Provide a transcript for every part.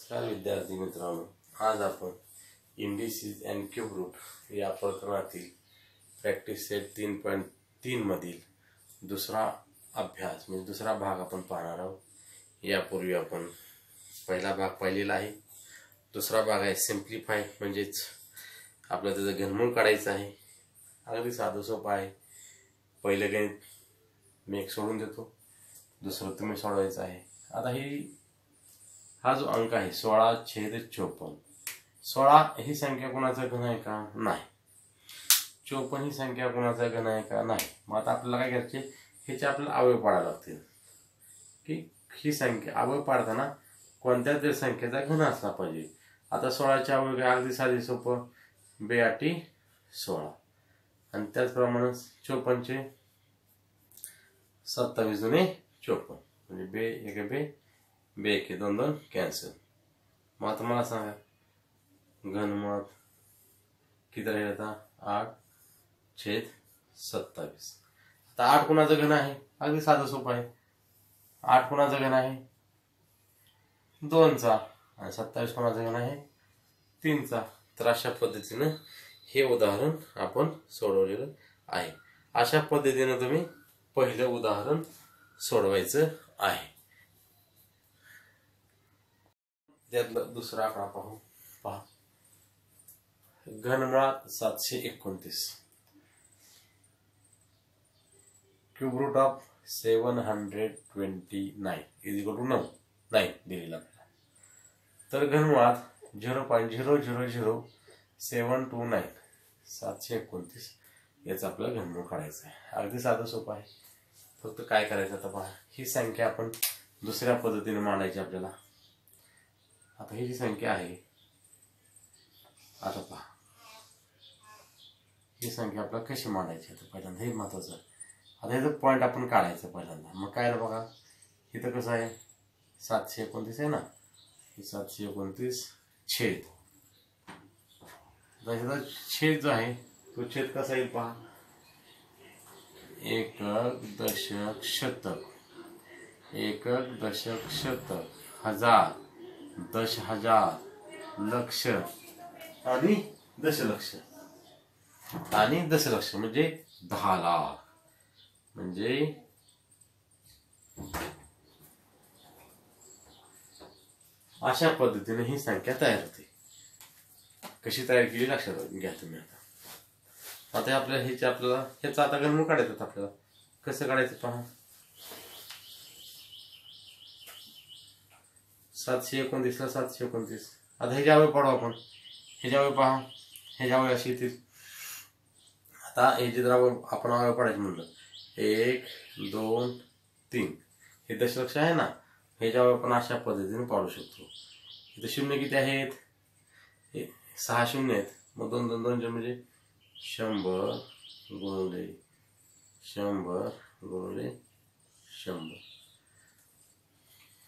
नमस्कार विद्यार्थी मित्रांनो, आज आपण इंडिसेस अँड क्यूब रूट या प्रकरणातील प्रॅक्टिस सेट 3.3 मधील दुसरा अभ्यास म्हणजे दुसरा भाग आपण पाहणार आहोत। यापूर्वी आपण पहिला भाग पाहिलेला आहे। दुसरा भाग आहे सिम्प्लिफाय, म्हणजेच आपल्याला त्याचं घनमूळ काढायचं आहे। अगदी साधं सोपं आहे। पहिलं गणित मी एक सोडून देतो, दुसरं तुम्ही सोडवायचं आहे। आता हा जो अंक आहे 16/54, 16 ही संख्या कोणाचा घन आहे का? नाही। 54 ही संख्या कोणाचा घन आहे का? नाही। मग आता आपल्याला काय करायचे, ह्याचे आपल्याला अवयव पाडायला लागतील की ही संख्या अवयव पाडताना कोणत्या तरी संख्येचा घन असला पाहिजे। आता 16चे अवयव काय? अगदी साधी सोपं, 2 16 आणि त्याचप्रमाणे 54 चे 27 दुणे 54 म्हणजे 2 1 2 2 कॅन्सल। मग आता मला सांगा घनमूळ किती राहील? आता 8/27। आता 8 कोणाचा घन आहे? अगदी साधं सोपं आहे। 8 कोणाचा घन आहे? 2 चा। आणि 27 कोणाचा घन आहे? 3 चा। तर अशा पद्धतीने हे उदाहरण आपण सोडवलेलं आहे। अशा पद्धतीने तुम्ही पहिलं उदाहरण सोडवायचं आहे। त्यातलं दुसरा आकडा पाहू। पहा, घनमुळात 729 cube root of 729 is equal to 9 दिलेला आपल्याला। तर घनमुळात 0.0000729 729 याचं आपल्याला घनमूळ काढायचं आहे। अगदी साधं सोपं आहे। फक्त काय करायचं आता पहा, ही संख्या आपण दुसऱ्या पद्धतीने मांडायची आपल्याला। आता ही जी संख्या आहे, आता पहा ही संख्या आपल्याला कशी मांडायची आता पहिल्यांदा हे महत्वाचं। आता याचं पॉईंट आपण काढायचं पहिल्यांदा। मग काय बघा, इथं कसं आहे 729 आहे ना, 729 छेद। छेद जो आहे तो छेद कसा येईल पहा, एकक दशक शतक, एकक दशक शतक, हजार, दश हजार, लक्ष आणि दशलक्ष आणि दशलक्ष म्हणजे 10 लाख। म्हणजे अशा पद्धतीने ही संख्या तयार होते। कशी तयार केली लक्षात घ्या तुम्ही। आता आपल्याला ह्याचं आता घनमूळ काढायचं। आपल्याला कसं काढायचं पहा, 729 ला 729। आता हे जावे पाडू आपण, हे जावे पहा, हे जावे अशी येतील। आता हे जे आपण अवयव पाडायचे म्हणलं 1 2 3, हे दशलक्ष आहे ना, हे जावे आपण अशा पद्धतीने पाडू शकतो। इथे शून्य किती आहेत? 6 शून्य आहेत। मग 2 2 2 म्हणजे 100 गुणिले 100 गुणिले 100,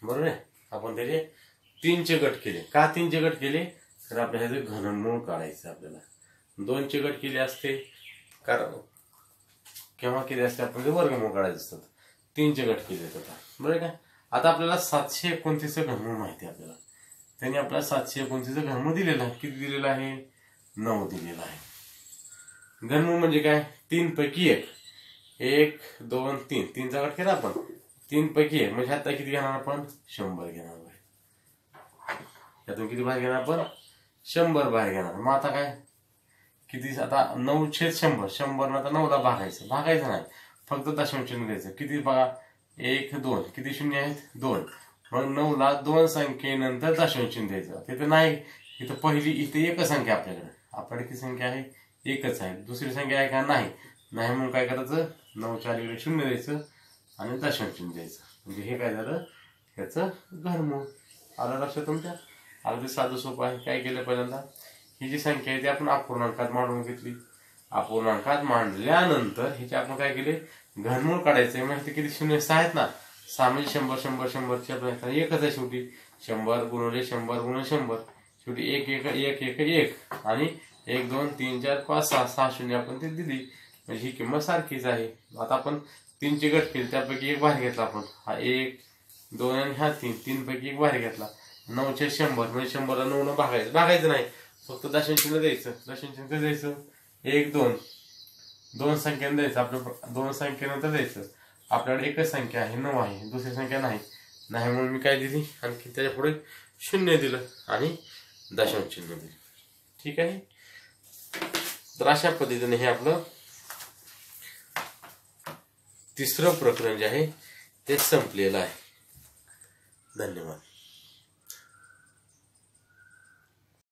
बरोबर आहे। आपण त्याचे 3 चे गट केले। का 3 चे गट केले? तर आपल्याला ह्याचं घनमूळ काढायचं आपल्याला। 2 चे गट केले असते कारण केव्हा केले असते आपण ते वर्गमूळ काढायचे असतात। 3 चे गट केले आता, बरोबर का। आता आपल्याला 729 घनमूळ माहिती आहे आपल्याला। त्यांनी आपल्याला 729 घनमूळ दिलेला आहे। किती दिलेला आहे? 9 दिलेला आहे। घनमूळ म्हणजे काय? 3 पैकी 1, 1 2 3, 3 चा गट केला आपण, 3 पैकी 1 म्हणजे आता किती घेणार आपण? 100 घेणार आहे। यातून किती बाहेर घेणार आपण? 100 बाहेर घेणार। मग आता काय किती? आता 9/100, 100 ना आता 9 ला भागायचं नाही, फक्त दशांश चिन्ह द्यायचं। किती बघा, 1 2, किती शून्य आहेत? 2। मग 9 ला 2 संख्येनंतर दशांश चिन्ह द्यायचं। तिथे नाही, इथं पहिली इथे एकच संख्या आपल्याकडे किती संख्या आहे? एकच आहे। दुसरी संख्या आहे का? नाही म्हणून काय करायचं, 9 च्या अलीकडे शून्य द्यायचं आणि दशांश चिन्ह द्यायचं। म्हणजे हे काय झालं, ह्याचं घनमूळ आलं लक्षात तुमच्या। अगदी साधं सोपं आहे। काय केलं पहिल्यांदा, ही जी संख्या आहे ती आपण अपूर्णांकात मांडून घेतली। अपूर्णांकात मांडल्यानंतर ह्याचे आपण काय केले, घनमूळ काढायचंय। म्हणजे किती शून्य 6 आहेत ना, 6 म्हणजे 100 100 100 ची आपल्याला एकच आहे शेवटी। 100 गुणिले 100 गुणिले 100 शेवटी 1 1 1 1 1 आणि 1 2 3 4 5 6 6 शून्य आपण ती दिली, म्हणजे ही किंमत सारखीच आहे। आता आपण 3 चे गट केले, त्यापैकी 1 बाहेर घेतला आपण, हा 1 2 आणि हा 3, 3 पैकी 1 बाहेर घेतला। 9चे 100 म्हणजे 100ला 9 भागायचं नाही, फक्त दशांश चिन्ह द्यायचं. दशांश चिन्ह द्यायचं 1 2 दोन संख्याने द्यायचं. आपल्या दोन संख्येनंतर द्यायचं. आपल्याकडे एकच संख्या आहे 9 आहे, दुसरी संख्या नाही म्हणून मी काय दिली, आणखी त्याच्या पुढे 0 दिलं आणि दशांश चिन्ह दिलं. ठीक आहे. तर अशा पद्धतीने हे आपलं तिसरं प्रकरण जे आहे ते संपलेलं आहे. धन्यवाद.